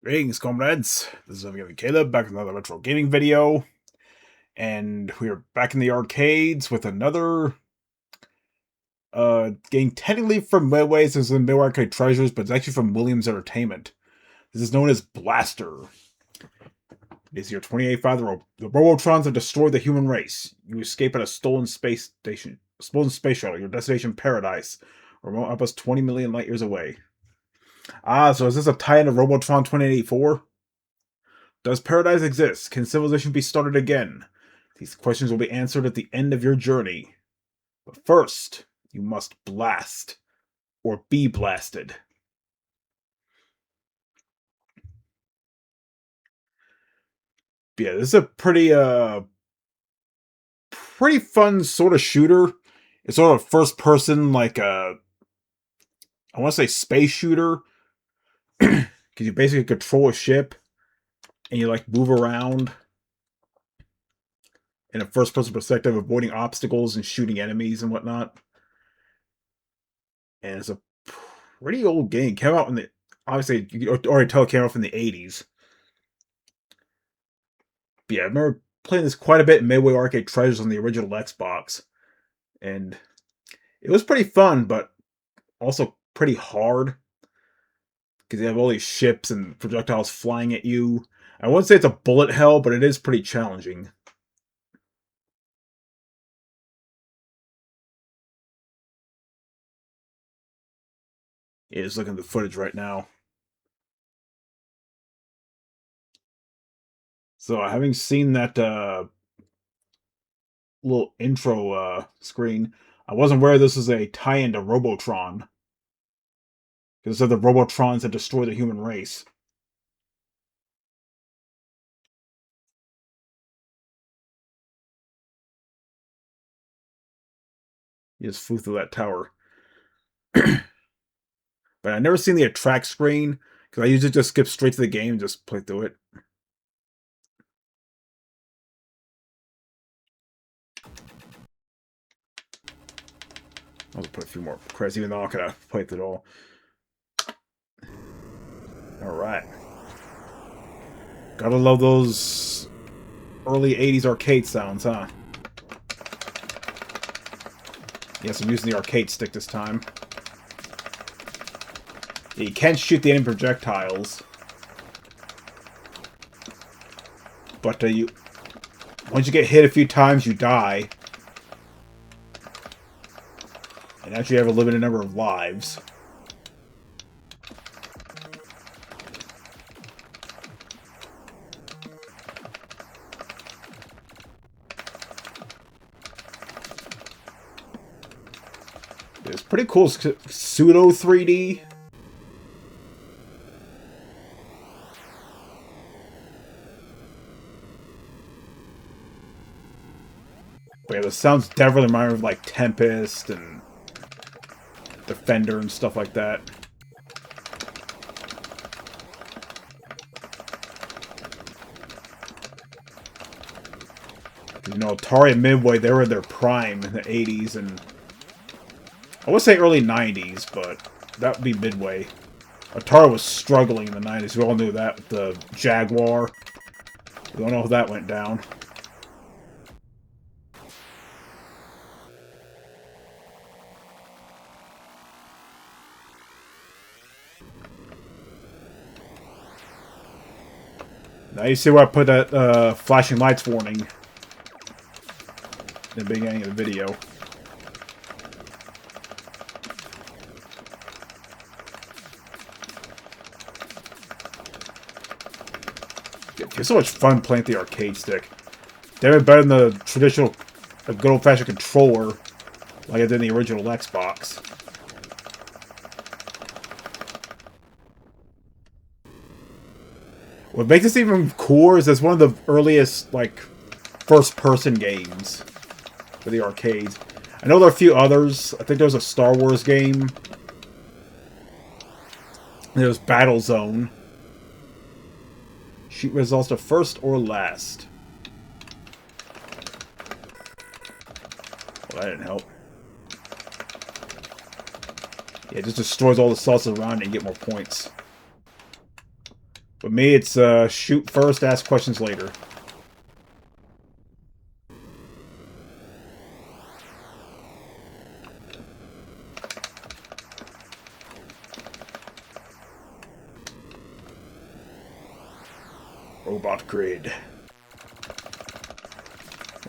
Greetings, comrades. This is again Caleb, back with another retro gaming video, and we are back in the arcades with another game technically from Midway's. This is in Midway Arcade Treasures, but it's actually from Williams Entertainment. This is known as Blaster. It is year 2885. The Robotrons have destroyed the human race. You escape at a stolen space shuttle. Your destination, Paradise, remote outpost 20 million light years away. So is this a tie-in to Robotron 2084? Does paradise exist? Can civilization be started again? These questions will be answered at the end of your journey. But first, you must blast. Or be blasted. Yeah, this is a pretty fun sort of shooter. It's sort of first person, like I want to say space shooter. Because you basically control a ship. And you like move around in a first person perspective, avoiding obstacles and shooting enemies and whatnot. And it's a pretty old game. Came out in the, obviously, you can already tell it came out in the 80s. But yeah, I remember playing this quite a bit in Midway Arcade Treasures on the original Xbox. And it was pretty fun, but also pretty hard. Because you have all these ships and projectiles flying at you. I wouldn't say it's a bullet hell, but it is pretty challenging. Yeah, just looking at the footage right now. So, having seen that little intro screen, I wasn't aware this is a tie-in to Robotron. Because it said the Robotrons had destroyed the human race. You just flew through that tower. But I've never seen the attract screen, because I usually just skip straight to the game and just play through it. I'll just put a few more credits, even though I'm not going to play through it all. Alright. Gotta love those early 80s arcade sounds, huh? Yes, I'm using the arcade stick this time. Yeah, you can't shoot the enemy projectiles. But once you get hit a few times, you die. And actually have a limited number of lives. It's pretty cool pseudo 3D. But yeah, the sounds definitely remind me of like Tempest and Defender and stuff like that. You know, Atari and Midway, they were in their prime in the 80s, and I would say early 90s, but that would be Midway. Atari was struggling in the 90s. We all knew that with the Jaguar. We don't know how that went down. Now you see where I put that flashing lights warning in the beginning of the video. It's so much fun playing the arcade stick. Damn it, better than the traditional, good old-fashioned controller like I did in the original Xbox. What makes this even cooler is it's one of the earliest, like, first-person games for the arcades. I know there are a few others. I think there was a Star Wars game. There was Battlezone. Shoot results to first or last. Well, that didn't help. Yeah, it just destroys all the salsa around it and you get more points. With me, it's shoot first, ask questions later. Robot grid.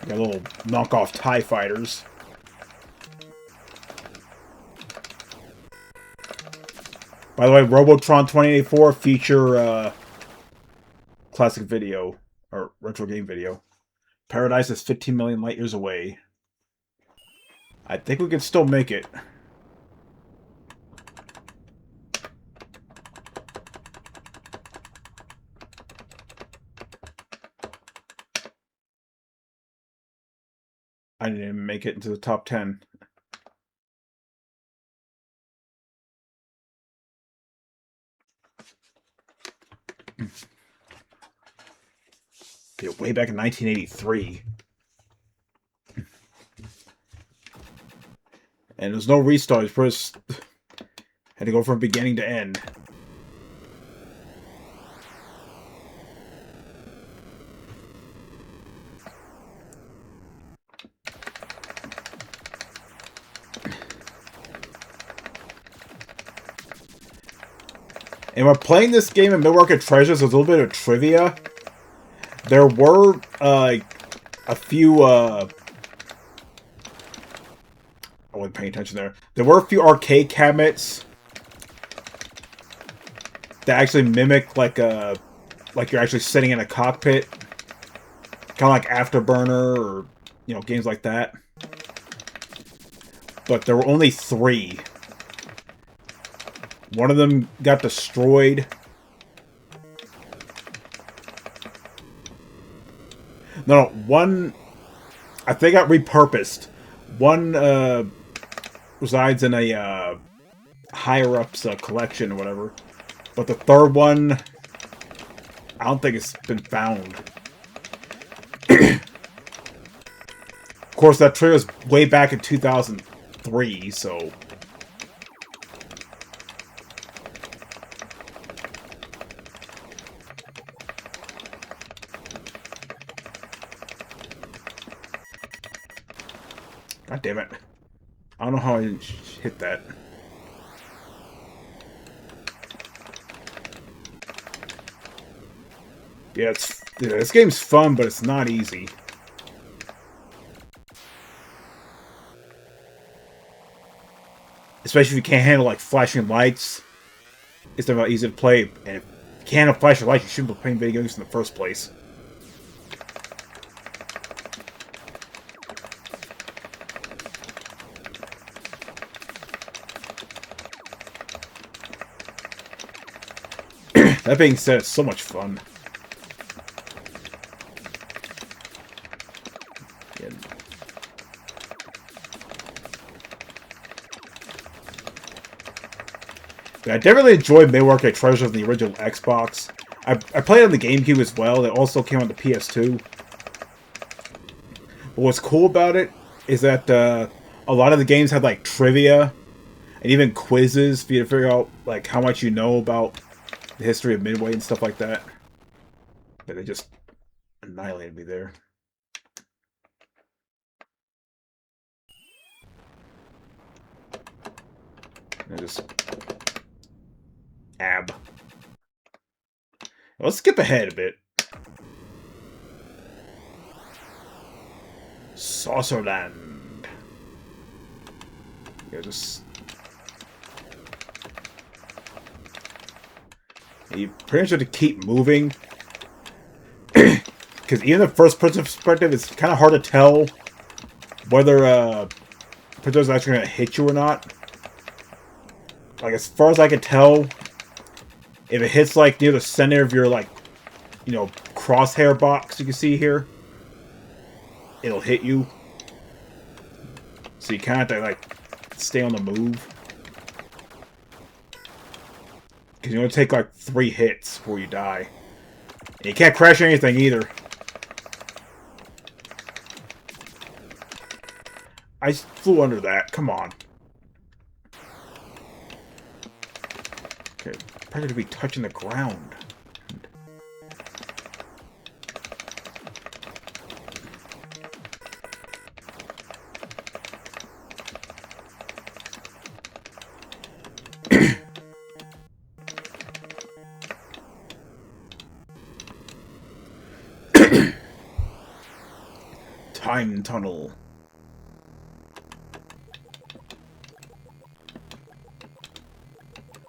Got little knockoff TIE fighters. By the way, Robotron 2084 feature classic video or retro game video. Paradise is 15 million light years away. I think we can still make it. I didn't even make it into the top 10. Way back in 1983. And there's no restart. First, had to go from beginning to end. And when playing this game in Mid-Market Treasures, there's a little bit of trivia. There were a few. I wasn't paying attention there. There were a few arcade cabinets that actually mimic like you're actually sitting in a cockpit, kind of like Afterburner or games like that. But there were only 3. One of them got destroyed. No, one, I think got repurposed. One resides in a higher-ups collection or whatever. But the third one, I don't think it's been found. Of course, that trailer was way back in 2003, so... God damn it. I don't know how I didn't hit that. Yeah, this game's fun, but it's not easy. Especially if you can't handle, like, flashing lights. It's not easy to play. And if you can't handle flashing lights, you shouldn't be playing video games in the first place. That being said, it's so much fun. Yeah. I definitely enjoyed Mid-Market Treasures on the original Xbox. I played it on the GameCube as well. It also came on the PS2. But what's cool about it is that a lot of the games had like trivia and even quizzes for you to figure out like how much you know about the history of Midway and stuff like that. But they just annihilated me there. And just... Ab. Let's skip ahead a bit. Saucerland. Yeah, just... You pretty much have to keep moving. Because even the first-person perspective, it's kind of hard to tell whether Predator's actually going to hit you or not. Like, as far as I can tell, if it hits, like, near the center of your, like, crosshair box you can see here, it'll hit you. So you kind of have to, like, stay on the move. Because you only take, like, 3 hits before you die. And you can't crash anything, either. I flew under that. Come on. Okay. Probably to be touching the ground. time tunnel.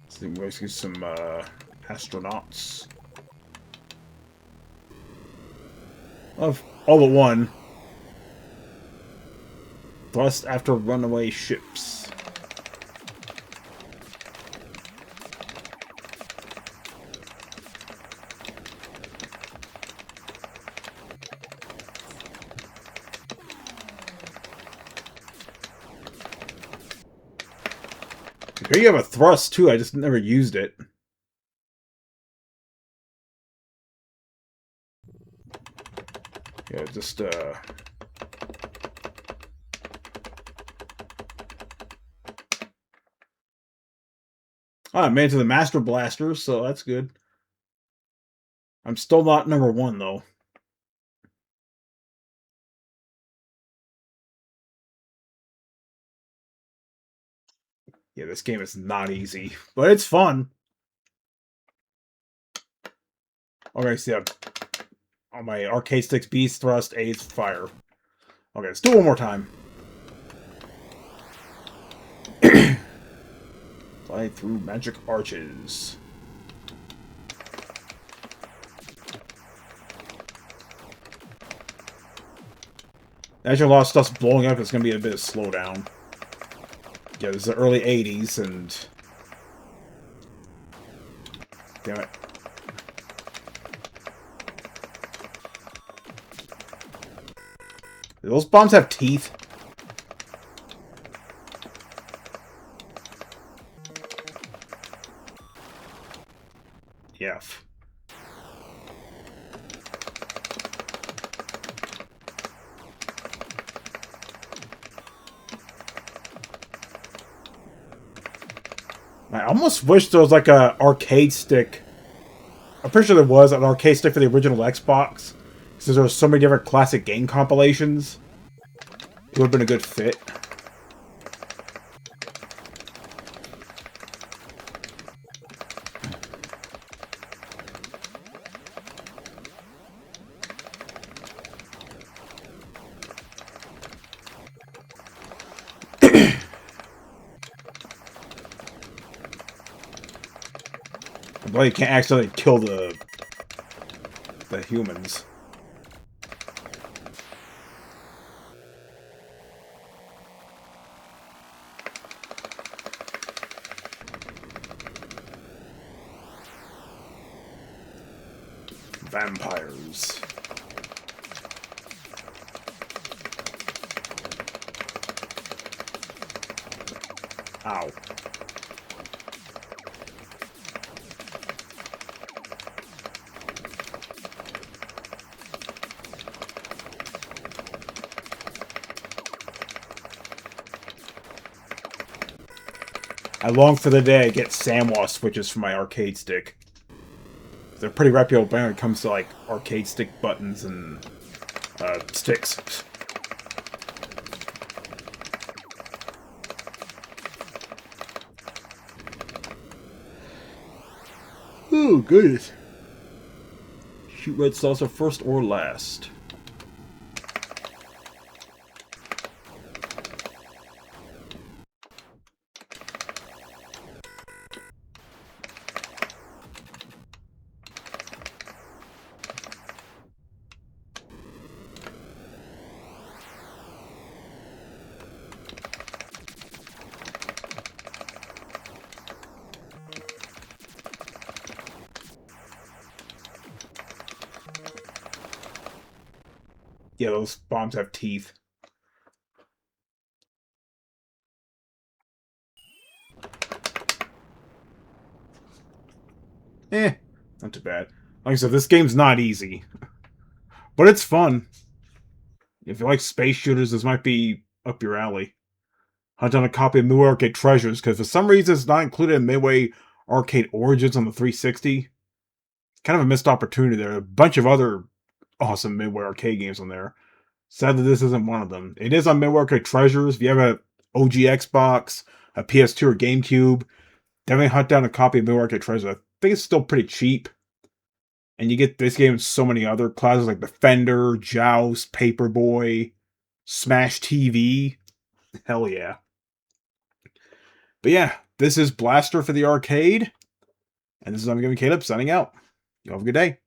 Let's see, we'll get some astronauts. Of all but one. Thrust after runaway ships. Here you have a thrust too, I just never used it. Yeah, just I made it to the Master Blaster, so that's good. I'm still not number 1 though. Yeah, this game is not easy, but it's fun. Okay, so yeah, on my arcade sticks, B's thrust, A's fire. Okay, let's do it one more time. Fly through magic arches. As a lot of stuff's blowing up, it's going to be a bit of slowdown. Yeah, this is the early 80s, and... Damn it. Do those bombs have teeth? Yeah. I almost wish there was like a arcade stick. I'm pretty sure there was an arcade stick for the original Xbox. Since there were so many different classic game compilations. It would have been a good fit. Well, you can't accidentally kill the humans. Vampires. Ow. I long for the day I get SAMWA switches for my arcade stick. They're pretty reputable when it comes to like arcade stick buttons and sticks. Oh goodness! Shoot red salsa first or last. Yeah, those bombs have teeth. Not too bad. Like I said, this game's not easy. But it's fun. If you like space shooters, this might be up your alley. Hunt down a copy of Midway Arcade Treasures, because for some reason it's not included in Midway Arcade Origins on the 360. Kind of a missed opportunity there. A bunch of other awesome Midway Arcade games on there. Sadly, this isn't one of them. It is on Midway Arcade Treasures. If you have an OG Xbox, a PS2 or GameCube, definitely hunt down a copy of Midway Arcade Treasures. I think it's still pretty cheap. And you get this game and so many other classes like Defender, Joust, Paperboy. Smash TV. Hell yeah. But yeah, this is Blaster for the arcade. And this is I'm Giving Caleb signing out. You have a good day.